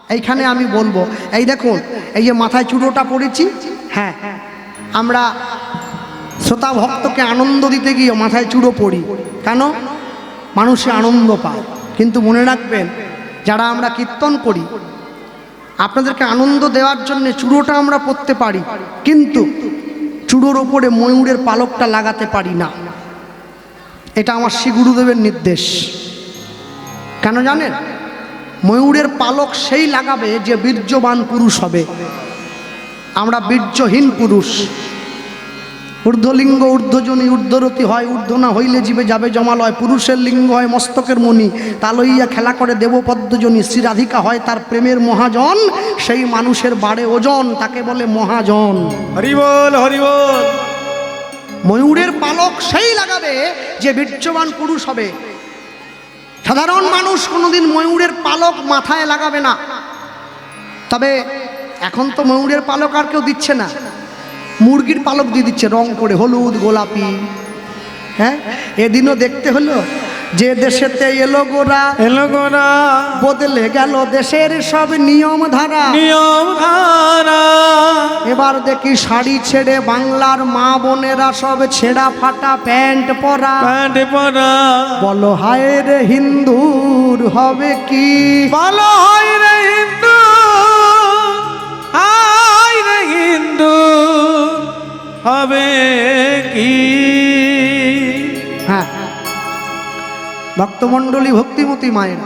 এইখানে আমি বলবো, এই দেখুন এই যে মাথায় চূড়োটা পড়েছি, হ্যাঁ আমরা শ্রোতা ভক্তকে আনন্দ দিতে গিয়ে মাথায় চূড়ো পড়ি, কেন? মানুষে আনন্দ পায়। কিন্তু মনে রাখবেন, যারা আমরা কীর্তন করি আপনাদেরকে আনন্দ দেওয়ার জন্য চূড়োটা আমরা পড়তে পারি, কিন্তু চূড়োর ওপরে ময়ূরের পালকটা লাগাতে পারি না। এটা আমার শ্রী গুরুদেবের নির্দেশ। কেন জানেন? ময়ূরের পালক সেই লাগাবে যে বীর্যবান পুরুষ হবে, আমরা বীর্যহীন পুরুষ। ঊর্ধ্বলিঙ্গ ঊর্ধ্বজনী ঊর্ধ্বরতি হয়, ঊর্ধ্ব না হইলে জীবে যাবে জমালয়। পুরুষের লিঙ্গ হয় মস্তকের মণি, তা লইয়া খেলা করে দেবপদ্মজনী। শ্রী রাধিকা হয় তার প্রেমের মহাজন, সেই মানুষের বাড়ে ওজন, তাকে বলে মহাজন। হরি বল, হরি বল। ময়ূরের পালক সেই লাগাবে যে বীর্যবান পুরুষ হবে। সাধারণ মানুষ কোনোদিন ময়ূরের পালক মাথায় লাগাবে না। তবে এখন তো ময়ূরের পালক আর কেউ দিচ্ছে না, মুরগির পালক দিয়ে দিচ্ছে রং করে, হলুদ গোলাপি। হ্যাঁ, এদিনও দেখতে হলো যে দেশেতে এলো গোরা, এলো গোরা, বদলে গেল দেশের সব নিয়ম ধারা। নিয়ম ধারা। এবার দেখি শাড়ি ছেড়ে বাংলার মা বোনেরা সব ছেঁড়া ফাটা প্যান্ট পরা। প্যান্ট পরা। বলো হায় রে হিন্দুর হবে কি, বলো হায় রে হিন্দু, হায় রে হিন্দু হবে কি। হ্যাঁ, ভক্তমণ্ডলী, ভক্তিমতী মায়ের,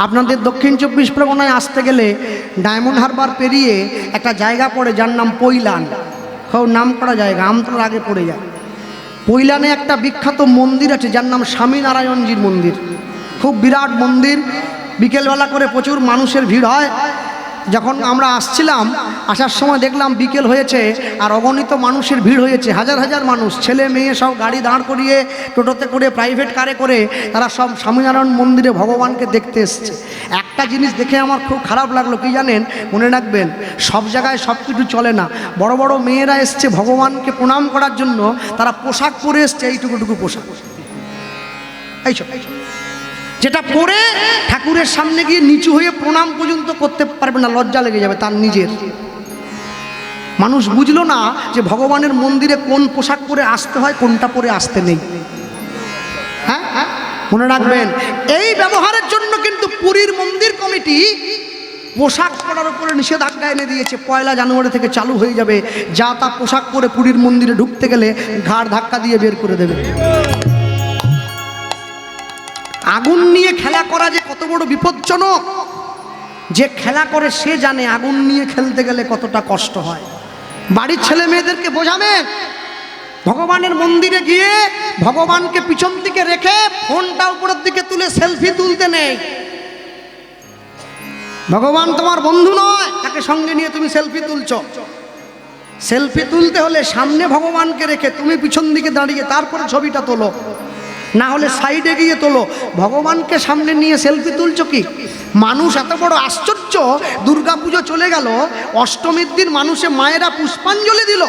আপনাদের দক্ষিণ 24 পরগনায় আসতে গেলে ডায়মন্ড হারবার পেরিয়ে একটা জায়গা পড়ে যার নাম পৈলান। খুব নাম করা জায়গা, আমতলার আগে পড়ে যায়। পৈলানে একটা বিখ্যাত মন্দির আছে যার নাম স্বামীনারায়ণজির মন্দির। খুব বিরাট মন্দির, বিকেলবেলা করে প্রচুর মানুষের ভিড় হয়। যখন আমরা আসছিলাম, আসার সময় দেখলাম বিকেল হয়েছে আর অগণিত মানুষের ভিড় হয়েছে, হাজার হাজার মানুষ, ছেলে মেয়ে সব গাড়ি দাঁড় করিয়ে, টোটোতে করে, প্রাইভেট কারে করে তারা সব স্বামীনারায়ণ মন্দিরে ভগবানকে দেখতে এসছে। একটা জিনিস দেখে আমার খুব খারাপ লাগলো, কি জানেন? মনে রাখবেন, সব জায়গায় সব কিছু চলে না। বড় বড় মেয়েরা এসছে ভগবানকে প্রণাম করার জন্য, তারা পোশাক পরে এসছে, এইটুকুটুকু পোশাক, এইসব যেটা পরে ঠাকুরের সামনে গিয়ে নিচু হয়ে প্রণাম পর্যন্ত করতে পারবে না, লজ্জা লেগে যাবে তার নিজের। মানুষ বুঝলো না যে ভগবানের মন্দিরে কোন পোশাক পরে আসতে হয়, কোনটা পরে আসতে নেই। হ্যাঁ, মনে রাখবেন, এই ব্যবহারের জন্য কিন্তু পুরীর মন্দির কমিটি পোশাক পরার উপরে নিষেধাজ্ঞা এনে দিয়েছে। 1 জানুয়ারি থেকে চালু হয়ে যাবে, যা তা পোশাক পরে পুরীর মন্দিরে ঢুকতে গেলে ঘাড় ধাক্কা দিয়ে বের করে দেবে। আগুন নিয়ে খেলা করা যে কত বড় বিপজ্জনক, যে খেলা করে সে জানে আগুন নিয়ে খেলতে গেলে কতটা কষ্ট হয়। বাড়ির ছেলে মেয়েদেরকে বোঝাবেন, ভগবানের মন্দিরে গিয়ে ভগবানকে পিছন দিকে রেখে ফোনটা উপরের দিকে তুলে সেলফি তুলতে নেই। ভগবান তোমার বন্ধু নয়, তাকে সঙ্গে নিয়ে তুমি সেলফি তুলছো। সেলফি তুলতে হলে সামনে ভগবানকে রেখে তুমি পিছন দিকে দাঁড়িয়ে তারপরে ছবিটা তোলো, না হলে সাইডে গিয়ে তোলো। ভগবানকে সামনে নিয়ে সেলফি তুলছো কি? মানুষ এত বড় আশ্চর্য, দুর্গা পুজো চলে গেল, অষ্টমীর দিন মানুষে মায়েরা পুষ্পাঞ্জলি দিল,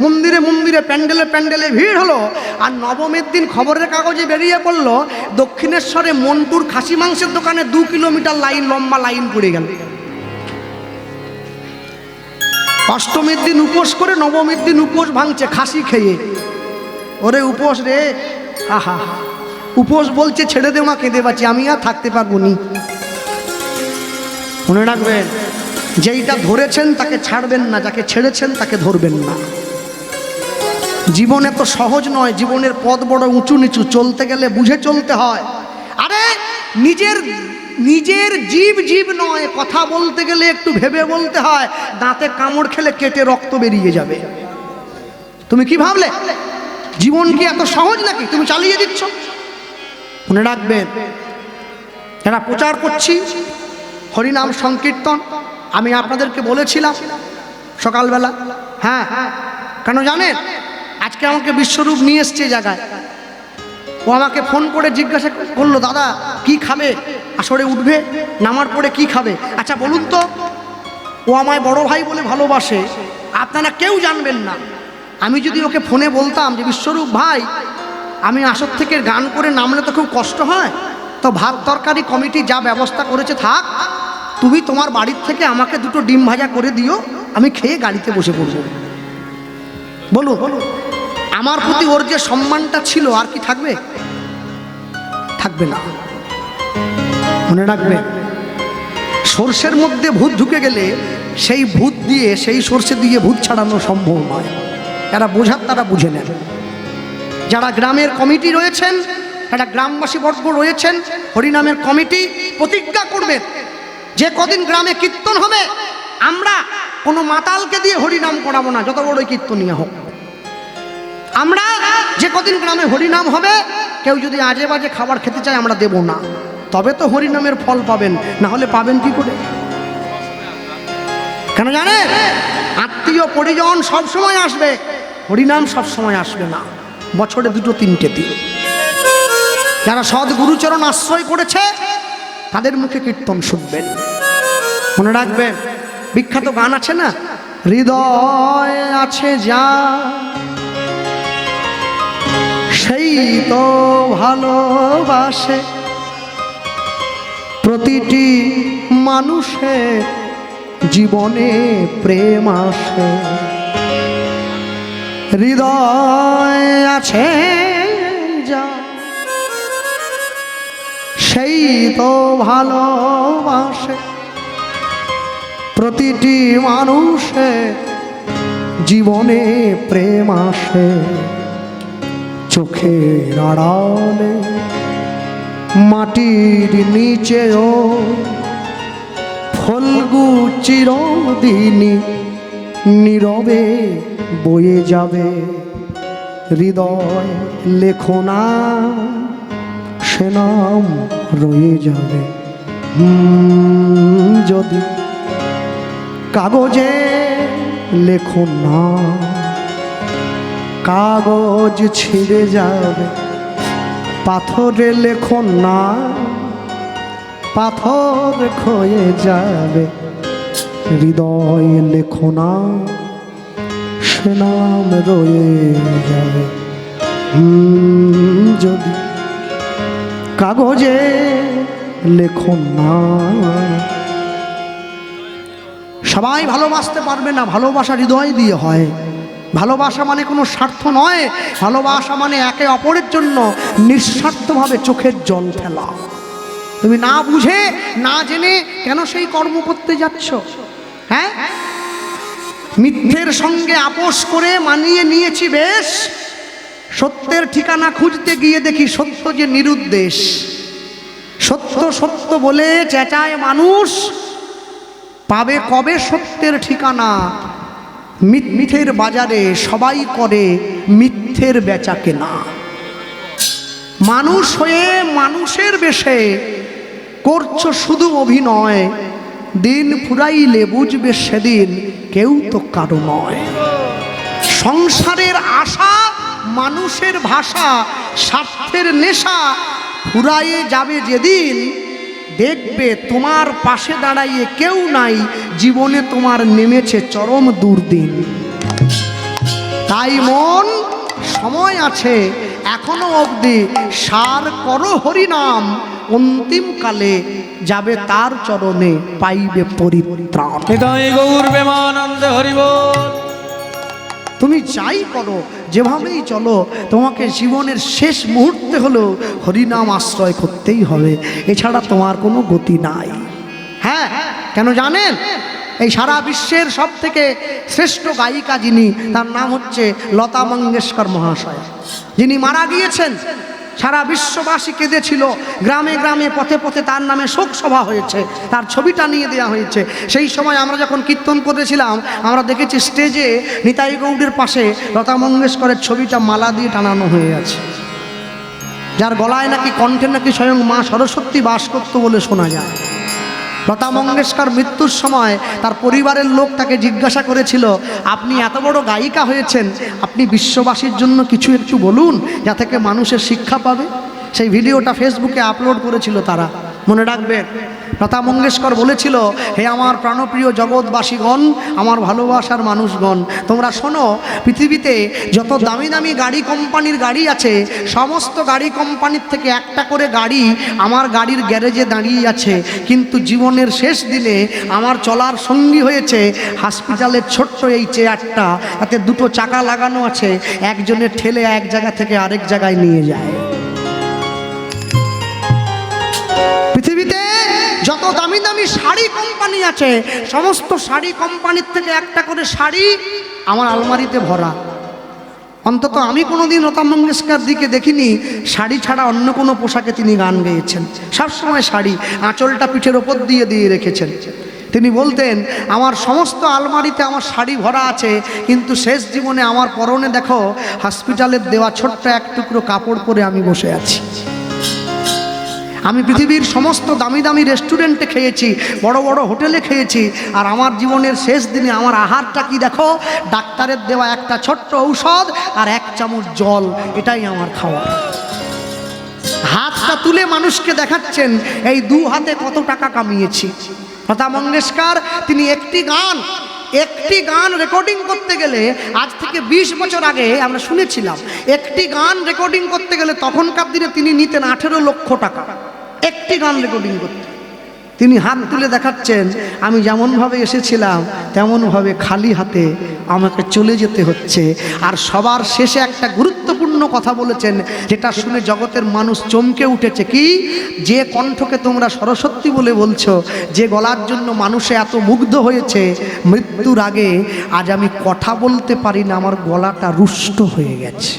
মন্দিরে মন্দিরে, প্যান্ডেলে প্যান্ডেলে ভিড় হলো। আর নবমীর দিন খবরের কাগজে বেরিয়ে পড়লো দক্ষিণেশ্বরে মন্টুর খাসি মাংসের দোকানে 2 কিলোমিটার লাইন, লম্বা লাইন পড়ে গেল। অষ্টমীর দিন উপোস করে নবমীর দিন উপোস ভাঙছে খাসি খেয়ে। ওরে উপোস রে, আহা, উপোস বলছে ছেড়ে দে মা, কেঁদে পাচ্ছি, আমি আর থাকতে পারবো নি। মনে রাখবেন, যেইটা ধরেছেন তাকে ছাড়বেন না, যাকে ছেড়েছেন তাকে ধরবেন না। জীবন এত সহজ নয়, জীবনের পথ বড় উঁচু নিচু, চলতে গেলে বুঝে চলতে হয়। আরে নিজের জীব নয়, কথা বলতে গেলে একটু ভেবে বলতে হয়। দাঁতে কামড় খেলে কেটে রক্ত বেরিয়ে যাবে। তুমি কি ভাবলে জীবন কি এত সহজ নাকি? তুমি চালিয়ে দিচ্ছ। মনে রাখবেন, যারা প্রচার করছি হরিনাম সংকীর্তন, আমি আপনাদেরকে বলেছিলাম সকালবেলা, হ্যাঁ, কেন জানেন? আজকে আমাকে বিশ্বরূপ নিয়ে এসছে জায়গায়। ও আমাকে ফোন করে জিজ্ঞাসা করলো, দাদা কি খাবে? আসরে উঠবে, নামার পরে কি খাবে? আচ্ছা বলুন তো, ও আমায় বড় ভাই বলে ভালোবাসে, আপনারা কেউ জানবেন না। আমি যদি ওকে ফোনে বলতাম যে বিশ্বরূপ ভাই, আমি আসর থেকে গান করে নামলে তো খুব কষ্ট হয়, তো ভাত তরকারি কমিটি যা ব্যবস্থা করেছে থাক, তুমি তোমার বাড়ির থেকে আমাকে দুটো ডিম ভাজা করে দিও, আমি খেয়ে গাড়িতে বসে পড়বো। বলো আমার প্রতি ওর যে সম্মানটা ছিল আর কি থাকবে? থাকবে না। মনে রাখবে, সর্ষের মধ্যে ভূত ঢুকে গেলে সেই ভূত দিয়ে, সেই সর্ষে দিয়ে ভূত ছাড়ানো সম্ভব নয়। যারা বোঝার তারা বুঝে নেন। যারা গ্রামের কমিটি রয়েছেন, যারা গ্রামবাসী বর্গ রয়েছেন, হরিনামের কমিটি প্রতিজ্ঞা করবেন যে কদিন গ্রামে কীর্তন হবে আমরা কোনো মাতালকে দিয়ে হরিনাম করাবো না, যত বড়ই কীর্তনিয়া হোক। আমরা যে কদিন গ্রামে হরিনাম হবে, কেউ যদি আজে বাজে খাবার খেতে চায় আমরা দেব না। তবে তো হরিনামের ফল পাবেন, না হলে পাবেন কি করে? কেন জানেন? আত্মীয় পরিজন সব সময় আসবে, হরিনাম সব সময় আসবে না। বছরে 2-3টে দিন যারা সৎ গুরুচরণ আশ্রয় করেছে তাদের মুখে কীর্তন শুনবেন। মনে রাখবেন, বিখ্যাত গান আছে না, হৃদয় আছে যা সেই তো ভালোবাসে, প্রতিটি মানুষের জীবনে প্রেম আসে। হৃদয় আছে যা সেই তো ভালোবাসে, প্রতিটি মানুষের জীবনে প্রেম আসে। চোখের আড়ালে মাটির নিচেও ফল্গু চিরদিনই নীরবে বয়ে যাবে। হৃদয় লেখো না, সে নাম রয়ে যাবে। যদি কাগজে লেখো না, কাগজ ছিঁড়ে যাবে। পাথরে লেখো না, পাথর ক্ষয়ে যাবে। হৃদয় লেখো না, সে নাম রয়ে যাবে। যদি কাগজে লেখো না। সবাই ভালোবাসতে পারবে না, ভালোবাসা হৃদয় দিয়ে হয়। ভালোবাসা মানে কোনো স্বার্থ নয়, ভালোবাসা মানে একে অপরের জন্য নিঃস্বার্থভাবে চোখের জল ফেলা। তুমি না বুঝে না জেনে কেন সেই কর্ম করতে যাচ্ছ? হ্যাঁ, মিথ্যের সঙ্গে আপোষ করে মানিয়ে নিয়েছি বেশ, সত্যের ঠিকানা খুঁজতে গিয়ে দেখি সত্য যে নিরুদ্দেশ। সত্য সত্য বলে চেঁচায় মানুষ, পাবে কবে সত্যের ঠিকানা? মিথ্যের বাজারে সবাই করে মিথ্যের বেচা কেনা। মানুষ হয়ে মানুষের বেশে করছো শুধু অভিনয়, দিন ফুরাইলে বুঝবে সেদিন কেউ তো কারো নয়। সংসারের আশা, মানুষের ভাষা, স্বার্থের নেশা ফুরাইয়ে যাবে যেদিন, দেখবে তোমার পাশে দাঁড়াইয়ে কেউ নাই, জীবনে তোমার নেমেছে চরম দুর্দিন। তাই মন, সময় আছে এখনো অবধি, সার করো হরিনাম, অন্তিমকালে যাবে তার চরণে, পাইবে পরিত্রাণ। হৃদয় গৌর প্রেমানন্দ হরি বল। তুমি যাই করো, যেভাবেই চলো, তোমাকে জীবনের শেষ মুহূর্তে হলো হরিনাম আশ্রয় করতেই হবে, এছাড়া তোমার কোনো গতি নাই। হ্যাঁ, কেন জানেন? এই সারা বিশ্বের সব থেকে শ্রেষ্ঠ গায়িকা যিনি, তার নাম হচ্ছে লতা মঙ্গেশকর মহাশয়া। যিনি মারা গিয়েছেন, সারা বিশ্ববাসী কেঁদেছিল, গ্রামে গ্রামে পথে পথে তার নামে শোক সভা হয়েছে, তার ছবিটা নিয়ে দেওয়া হয়েছে। সেই সময় আমরা যখন কীর্তন করেছিলাম, আমরা দেখেছি স্টেজে নিতাই গৌড়ের পাশে লতা মঙ্গেশকরের ছবিটা মালা দিয়ে টানানো হয়ে আছে, যার গলায় নাকি, কণ্ঠে নাকি স্বয়ং মা সরস্বতী বাস করত বলে শোনা যায়। লতা মঙ্গেশকর মৃত্যুর সময় তার পরিবারের লোক তাকে জিজ্ঞাসা করেছিল, আপনি এত বড় গায়িকা হয়েছেন, আপনি বিশ্ববাসীর জন্য কিছু একটু বলুন, যা থেকে মানুষের শিক্ষা পাবে। সেই ভিডিওটা ফেসবুকে আপলোড করেছিল তারা, মনে রাখবেন, লতা মঙ্গেশকর বলেছিল, হে আমার প্রাণপ্রিয় জগৎবাসীগণ, আমার ভালোবাসার মানুষগণ, তোমরা শোনো, পৃথিবীতে যত দামি দামি গাড়ি কোম্পানির গাড়ি আছে, সমস্ত গাড়ি কোম্পানির থেকে একটা করে গাড়ি আমার গাড়ির গ্যারেজে দাঁড়িয়ে আছে, কিন্তু জীবনের শেষ দিনে আমার চলার সঙ্গী হয়েছে হসপিটালের ছোট্ট এই চেয়ারটা, তাতে দুটো চাকা লাগানো আছে, একজনের ঠেলে এক জায়গা থেকে আরেক জায়গায় নিয়ে যায়। পৃথিবীতে যত দামি দামি শাড়ি কোম্পানি আছে, সমস্ত শাড়ি কোম্পানির থেকে একটা করে শাড়ি আমার আলমারিতে ভরা। অন্তত আমি কোনোদিন লতা মঙ্গেশকর দিকে দেখিনি শাড়ি ছাড়া অন্য কোনো পোশাকে তিনি গান গেয়েছেন। সবসময় শাড়ি, আঁচলটা পিঠের ওপর দিয়ে দিয়ে রেখেছেন। তিনি বলতেন, আমার সমস্ত আলমারিতে আমার শাড়ি ভরা আছে, কিন্তু শেষ জীবনে আমার পরনে দেখো হসপিটালের দেওয়া ছোট্ট এক টুকরো কাপড় পরে আমি বসে আছি। আমি পৃথিবীর সমস্ত দামি দামি রেস্টুরেন্টে খেয়েছি, বড় বড় হোটেলে খেয়েছি, আর আমার জীবনের শেষ দিনে আমার আহারটা কি দেখো, ডাক্তারের দেওয়া একটা ছোট্ট ঔষধ আর এক চামচ জল, এটাই আমার খাওয়া। হাতটা তুলে মানুষকে দেখাচ্ছেন এই দু হাতে কত টাকা কামিয়েছি। লতা মঙ্গেশকর তিনি একটি গান রেকর্ডিং করতে গেলে, আজ থেকে 20 বছর আগে আমরা শুনেছিলাম, একটি গান রেকর্ডিং করতে গেলে তখনকার দিনে তিনি নিতেন 18 লক্ষ টাকা একটি গান রেকর্ডিং করতে। তিনি হাত তুলে দেখাচ্ছেন, আমি যেমনভাবে এসেছিলাম তেমনভাবে খালি হাতে আমাকে চলে যেতে হচ্ছে। আর সবার শেষে একটা গুরুত্বপূর্ণ কথা বলেছেন, যেটা শুনে জগতের মানুষ চমকে উঠেছে। কি? যে কণ্ঠকে তোমরা সরস্বতী বলে বলছো, যে গলার জন্য মানুষে এত মুগ্ধ হয়েছে, মৃত্যুর আগে আজ আমি কথা বলতে পারি না, আমার গলাটা রুষ্ট হয়ে গেছে।